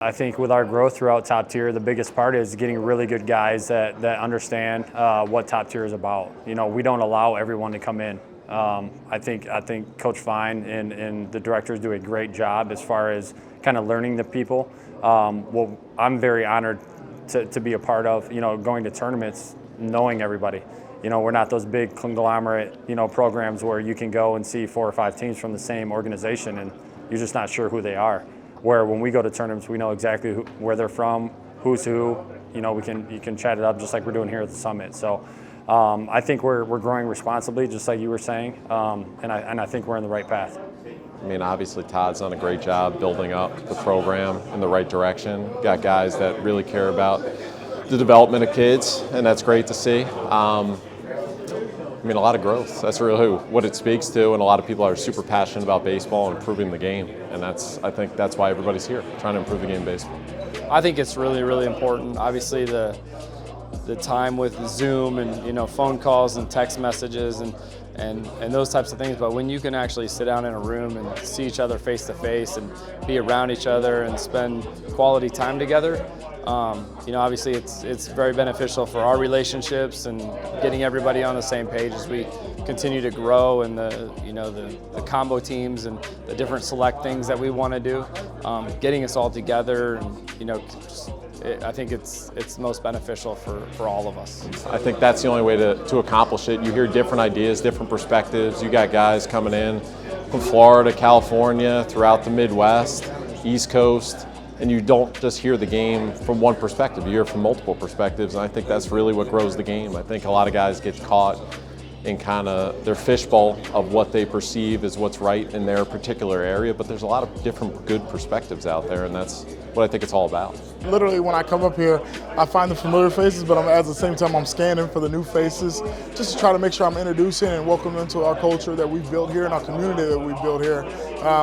I think with our growth throughout top tier, the biggest part is getting really good guys that understand what top tier is about. You know, we don't allow everyone to come in. I think Coach Fine and the directors do a great job as far as kind of learning the people. Well, I'm very honored to be a part of, you know, going to tournaments, knowing everybody. You know, we're not those big conglomerate, you know, programs where you can go and see 4 or 5 teams from the same organization and you're just not sure who they are. Where when we go to tournaments, we know exactly where they're from, who's who. You know, you can chat it up just like we're doing here at the summit. So I think we're growing responsibly, just like you were saying, and I think we're in the right path. I mean, obviously Todd's done a great job building up the program in the right direction. Got guys that really care about the development of kids, and that's great to see. I mean, a lot of growth. That's really what it speaks to, and a lot of people are super passionate about baseball and improving the game, and I think that's why everybody's here, trying to improve the game of baseball. I think it's really, really important. Obviously, the time with Zoom and, you know, phone calls and text messages and those types of things, but when you can actually sit down in a room and see each other face to face and be around each other and spend quality time together, you know, obviously it's very beneficial for our relationships and getting everybody on the same page as we continue to grow, and the combo teams and the different select things that we want to do, getting us all together, and, you know, I think it's most beneficial for all of us. I think that's the only way to accomplish it. You hear different ideas, different perspectives. You got guys coming in from Florida, California, throughout the Midwest, East Coast, and you don't just hear the game from one perspective. You hear from multiple perspectives, and I think that's really what grows the game. I think a lot of guys get caught in kind of their fishbowl of what they perceive as what's right in their particular area, but there's a lot of different good perspectives out there, and that's what I think it's all about. Literally, when I come up here, I find the familiar faces, but at the same time, I'm scanning for the new faces, just to try to make sure I'm introducing and welcoming them to our culture that we've built here and our community that we've built here,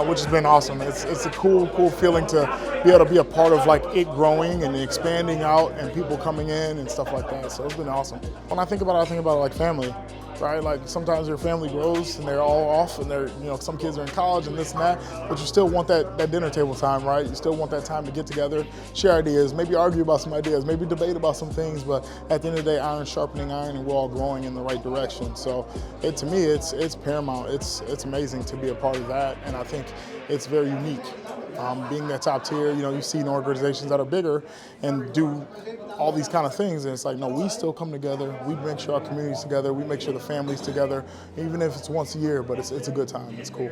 which has been awesome. It's a cool feeling to be able to be a part of, like, it growing and expanding out and people coming in and stuff like that. So it's been awesome. When I think about it like family. Right, like sometimes your family grows and they're all off, and they're, you know, some kids are in college and this and that, but you still want that dinner table time, right? You still want that time to get together, share ideas, maybe argue about some ideas, maybe debate about some things, but at the end of the day, iron sharpening iron, and we're all growing in the right direction. So to me, it's paramount. It's amazing to be a part of that, and I think it's very unique. Being that top tier, you know, you see organizations that are bigger and do all these kind of things, and it's like, no, we still come together, we make sure our community's together, we make sure the family's together, even if it's once a year, but it's a good time, it's cool.